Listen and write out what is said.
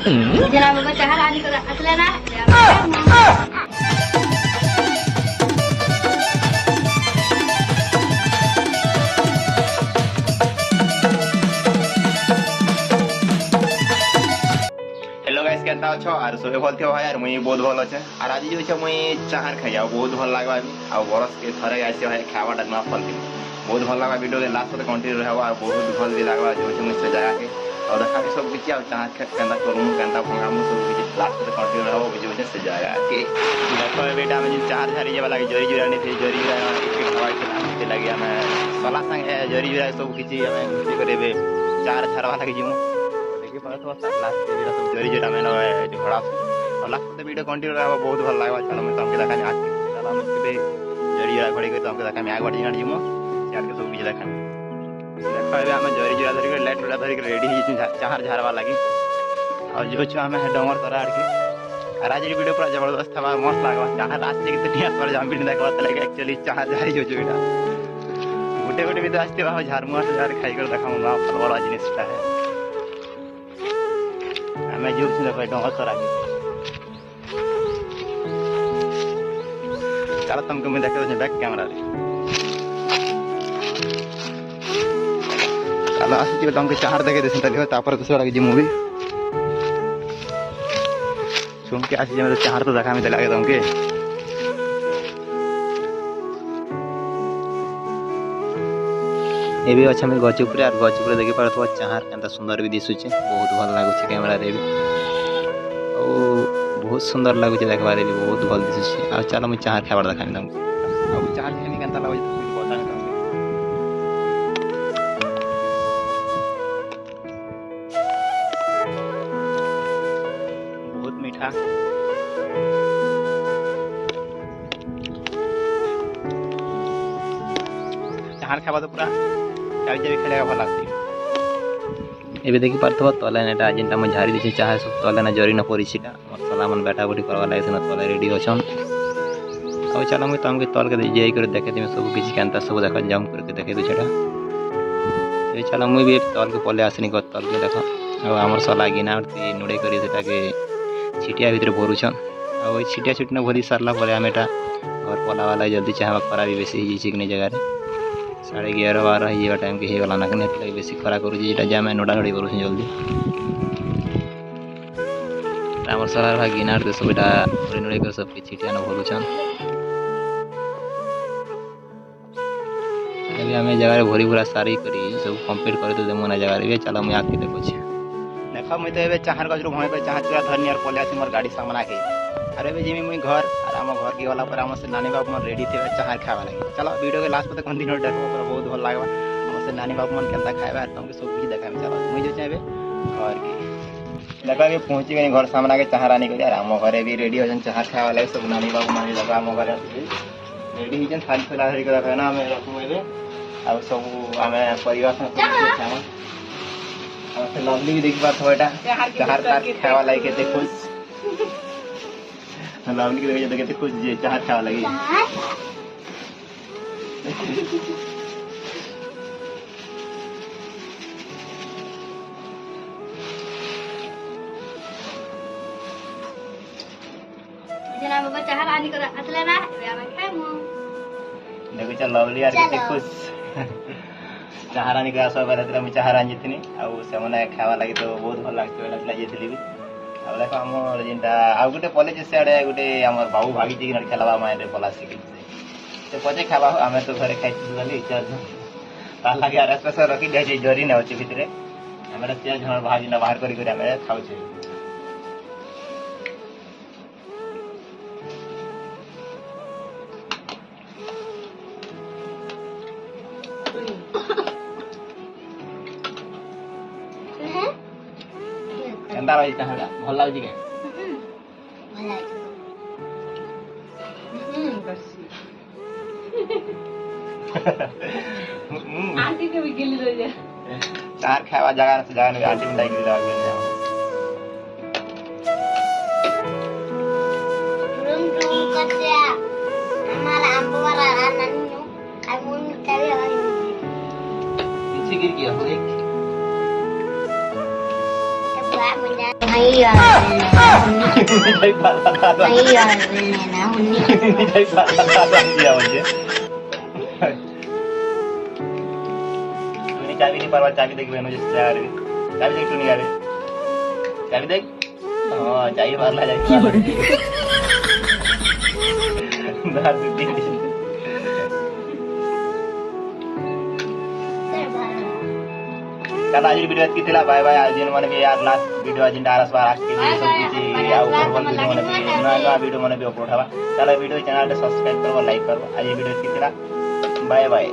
जना बाबा चाहर आनी कर असले ना हेलो गाइस केनता अछो आर सोहे भल थियो भाई आर मुई बहुत भल अछे आर आज जो छै मुई चाहर खाइया बहुत भल लागबा आ बरस के थरे आइसे भाई खावाटा ना फल बहुत भल लागबा वीडियो के लास्ट तक कंटिन्यू रहबा और बहुत भल भी लागबा जो छै मुई से जगह के और देखा के सब किछि आ चाहर केनता करू केनता भंगामु सब किछि लास्ट तक कंटिन्यू रहबा वीडियो में से जगह के देखो बेटा में चाहर झारी जे वाला जरी जुरा ने थे जरी जुरा के हवा के लगे हमें सला संग जरी जुरा सब किछि हमें गुटी करेबे चार झार वाला के जिमु तो लास्ट वीडियो सब जरी जरा मैंने जो घोड़ा और लास्ट में वीडियो कंटिन्यू रहा बहुत भल लागबा चलो मैं तुमके देखा आज चलो हम के जरी जरा घोड़ी के तुमके देखा मैं आग बढ़ी जानी जिमो चार के सब बीच देखा देखा बे हम जरी जरा धरी के लाइट वाला धरी के रेडी ही चाहर झारवा लागी और जो छ हमें डोंगर तोरा आड़ के और आज वीडियो पूरा जबरदस्त था मस्त लागबा चाहर आज के दुनिया पर जाम भी देखा लगे एक्चुअली चाहर झारी जो जोटा गुटे गुटे भी तो आस्ते बा झारमुआ से झार खाई कर देखा ना बड़ा जिनिसटा है हमें जो से भाई डोंगर तोरा के चलो तुमको मैं देखते हो बैक कैमरा रे चलो आसी तुमके चाहर देखे देसन तले तापर दूसरा लगे जी मूवी सुन के आसी जे चाहर तो देखा में लगे तुमके एबे अच्छा में गचुपुरे और गचुपुरे देखि परत चाहर केनता सुंदर भी दिसुचे बहुत भल लागुचे कैमरा रे भी ओ बहुत सुंदर लागुचे देखबा रे भी बहुत भल दिसुचे आ चलो मैं चाहर खाबार देखानी तुमको अब चाहर खानी केनता लागुचे तो बता तुमको बहुत मीठा चाहर खाबा तो पूरा चाबी चाबी खेलेगा भल लगती एबे देखि पारथबा तले नेटा जिनटा म झारी दिछि चाहे सब तले ना जरी न परिछिटा मसला मन बेटा बडी करवा लागे न तले रेडी होछन अब चलो मैं तुमके तल के जे कर देखे दिमे सब किछि केनता सब देखा जम करके देखे दो छटा ए चलो मुई भी तल के पले आसनी को तल के देखो अब हमर सला गिना उठी नुडे करी सेटा के छिटिया भीतर भरुछन अब ओइ छिटिया छिटना भरी सरला परे हमेटा घर पला वाला जल्दी चाहबा खरा भी बेसी ही चिकने जगह रे 11:30 ये टाइम के हेगला ना कने बेसी खरा करू जेटा जामे नोडा नोडी करू जल्दी हमर सलार भाई गिनार दे सबटा नोडी कर सब के छिटिया न भरुछन अभी हमें जगह भरी भरा सारी करी सब कंप्लीट कर दे मना जगह रे चलो मैं आके देखो छ देखो मैं तो एबे चाहर गजरू भय पे चाहर चुरा धरनी और पले आसी मोर गाड़ी सामना के अरे बे जिमी मुई घर और हम घर के वाला पर हम से नानी बाप मन रेडी थे चाहर खावा लगे चलो वीडियो के लास्ट पे कंटिन्यू देखो पर बहुत भल लागबा हम से नानी बाप मन केनता खाइबा तुमके सब कुछ देखा में चलो मुई जो चाहबे घर के देखा के पहुंची गई घर सामना के चाहर आनी के यार हम घरे भी रेडी हो जन चाहर खावा लगे सब नानी बाप मन लगा हम घरे रेडी ही जन थाली फला धरि के रखना हम रखू एबे अब सब हमें परिवार से खावा हम से लवली भी देखि बात होएटा चाहर खावा लगे के देखो लवली के देखे कुछ जे चाहर खावा लगी जना बाबा चाहर आनी कर असले ना हमें खाइमु देखो चल लवली यार के खुश चाहर आनी के आसो बारे मैं चाहर आनी थी आ से मने खावा लगी तो बहुत भल लागत लागला जेथली भी अब देखो हमर जिनटा आ गुटे कॉलेज से आडे गुटे हमर बाबू भागी जी न खेलबा माने रे बोला सिखि से पजे खाबा हमें तो घरे खाइती वाली इच्छा ता लागे आर स्पेशल रखी दे जे जरी न होची भितरे हमरा तेज हमर भाजी न बाहर करी हमें खाउ छै केनता रही चाहला भल लागजी के भल लागछ आंटी के भी गिल्ली दे जा चार खावा जगह से जगह में आंटी में गिल्ली लगा के जाओ रूम कच्चा हमारा आंबो वाला नन्नू अमून कभी हमारी पीछे गिर गया हो एक मुझे नहीं ना हुन्नी चाबी नहीं परवा चाबी देख बहनों जैसे चाबी देख तू नहीं आ रही चाबी देख हाँ चाहिए बारला चला आज वीडियो की तिला बाय बाय आज मन भी यार लास्ट वीडियो आज डारस बार आज के लिए सब किसी या ऊपर बोल वीडियो मन भी नया वीडियो मन भी अपलोड हवा चला वीडियो चैनल सब्सक्राइब करो लाइक करो आज वीडियो की तिला बाय बाय।